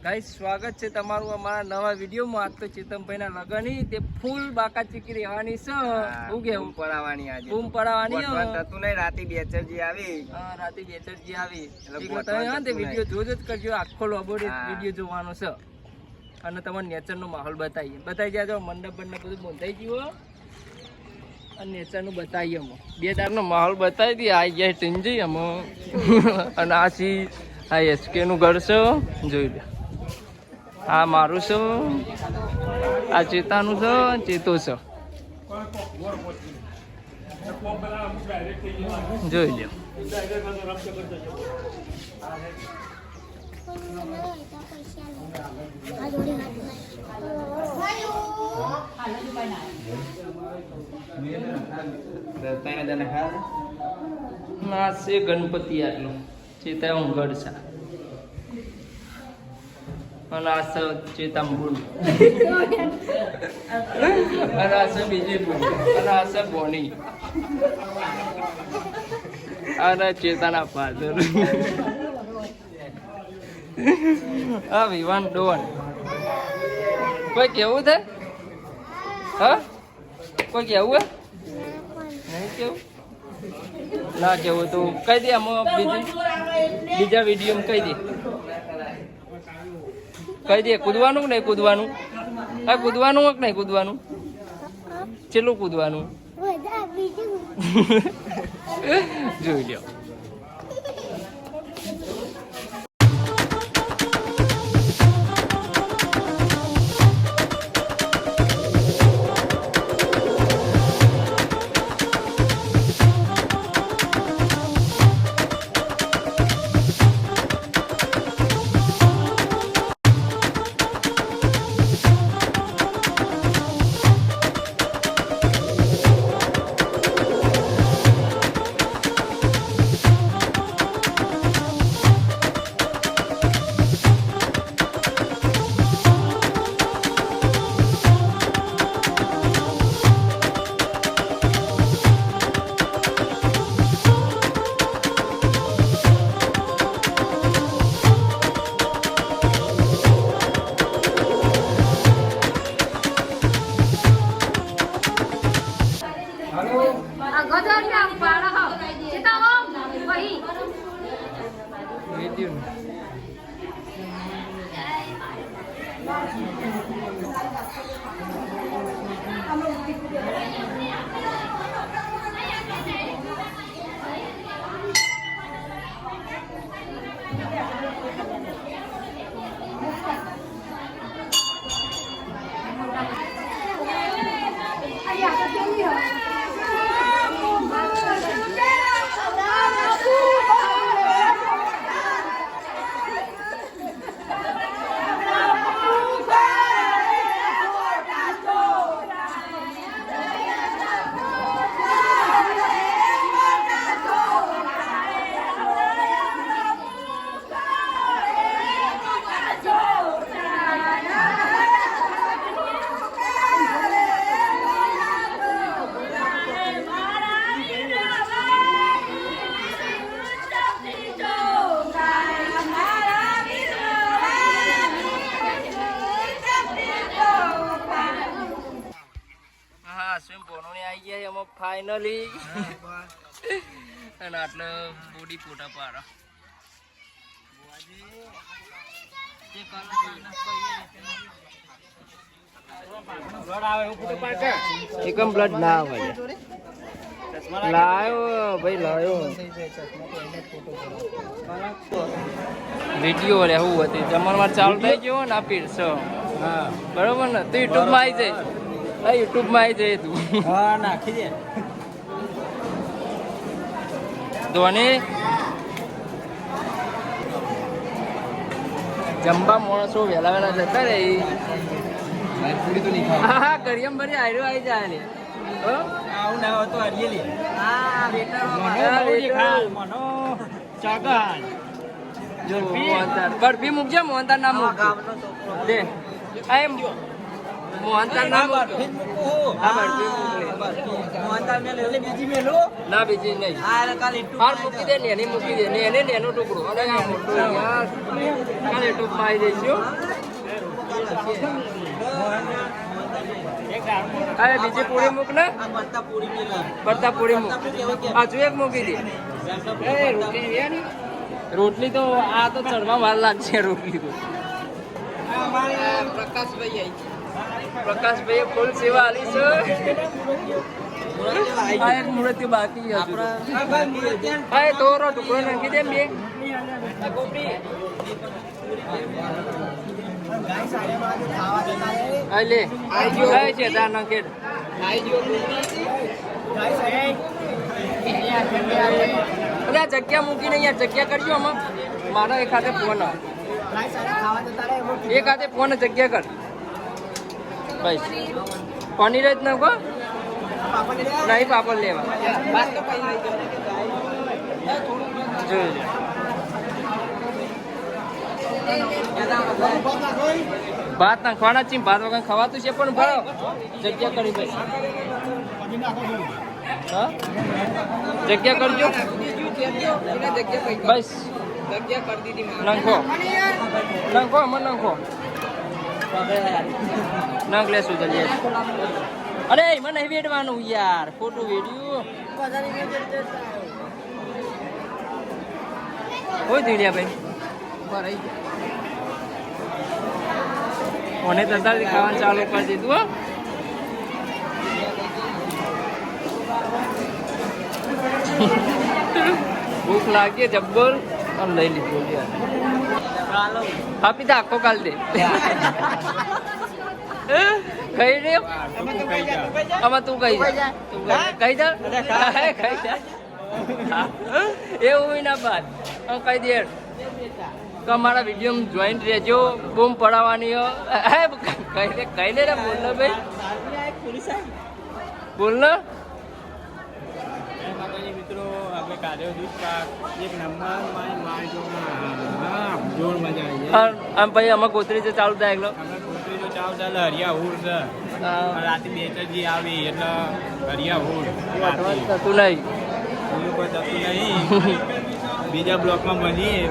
Guys સ્વાગત છે તમારું અમારા નવા વિડીયોમાં. આજ તો ચેતનભાઈના લગનની તે ફૂલ બાકા ચીકી રહેવાની છે. હું કેવું પડાવવાની આજે બૂમ પડાવવાની થતું નહીં. રાતે બેચરજી આવી. હા, રાતે બેચરજી આવી એટલે તમે હા તે વિડીયો જોજો જ કરજો. આખો લોબોડ વિડીયો જોવાનો છે અને તમને નેચરનો માહોલ બતાવી જાજો. મંડપ બધું બંધાઈ ગયું અને નેચરનું બતાવીએ અમે. બે દારનો માહોલ બતાવી દઈએ. આ ગયા ટીંજી અમે અને આ એસકે નું ઘર છે, જોઈ લે. આ મારું છે, આ ચેતાનું છે, ચેતો છે, જોઈ લે. ના છે ગણપતિ આટલું ચેતા હું ગઢ છે અને આ છે ચેતા ભૂલ અને આ છે બીજી ભૂલ અને આ છે બોની અને ચેતાના ફાધર આ વિવાન ડોન. કોઈ કેવું છે? હા, કોઈ કેવું હે? નહીં કેવું? ના કેવું તો કહી દે. આમાં બીજા વિડીયોમાં કહી દે. કૂદવાનું કે નહીં કૂદવાનું? હા, કૂદવાનું કે નહીં કૂદવાનું? ચેટલું કૂદવાનું? જોઈ લો. ફાઈનલી અને આટલે બોડી ફોટા પાડો. એકમ બ્લડ ના આવે. લાયો ભાઈ લાયો વિડીયો રહેવું હતી. જમણવાર ચાલુ થઈ ગયો ને આ પીરસો. હા, બરોબર ને? તું યુટ્યુબમાં આવી જાય. હા, યુટ્યુબમાં આવી જાય તું. હા, નાખી દે. ધોની જમવા માણસો વહેલા વહેલા જતા રે. હા, કરિયમ ભરી આયરો આવી જાય ને. આવું ના હતો હરિયેલી. હા, વેટર મનો ચાગન બરફી મૂકજે. મોહનતાર નામ મૂકજો દે. આ એમ મોહનતાર નામ બરફી મૂકું. હા, બરફી મૂક. ના બીજી નહીં હાર મૂકી દે ને એની મૂકી દે ને એને એનો ટુકડો અને આ મોટો યાર કાલે યુટ્યુબ માં આવી જઈશું અરે બીજી પૂરી મૂક ને પડતા પૂરી મૂક હજુ એક મૂકી દે રોટલી તો આ તો ચડવા વાર લાગશે રોટલી તો પ્રકાશભાઈ ફૂલ સેવા આલી છે આ એક મૂર્તિ બાકી હા તોરો ટુકડો નાખી દે બે લે આઈ છે તાર નાખે અરે આ જગ્યા મૂકીને અહીંયા જગ્યા કરજો આમાં મારા એક હાથે ફોન એક હાથે ફોન જગ્યા કર બસ પનીર જ નાખો નહીં પાપડ લેવા જોયું ભાત નાખવાના છે ભાત વગર ખવાતું છે પણ ભાવ જગ્યા કરી ભાઈ હા જગ્યા કરજો બસ નાખો નાખો અમર નાખો નાખ લેશું જલ્દી અરે મને નહીં વેડવાનું યાર ખોટું વેડ્યું કોઈ દીડ્યા ભાઈ મને તતારી ખાવાનું ચાલુ કરી દીધું હો ભૂખ લાગી જબ્બર આમ લઈ લીધું આપી દે આખો કાલ દે કઈ રહ્યો આમાં તું કઈ જા કઈ જા એવું ના બાદ કઈ દે તો અમારા વિડીયો જોઈન્ટ રહેજો બૂમ પડાવવાની કઈ લે બોલ ને ભાઈ બોલ ને મિત્રો આપણે કાઢ્યો દૂધ પાક એક નંબર જોર મજા આવી આમ ભાઈ આમાં કોતરી છે ચાલુ થાય એકલો અમે કોતરી તો ચાવ ચાલે હરિયા હુર છે રાતે બેચરજી આવી એટલે હરિયા હુર થતું નહીં કોઈ થતું નહીં બીજા બ્લોકમાં બનીએ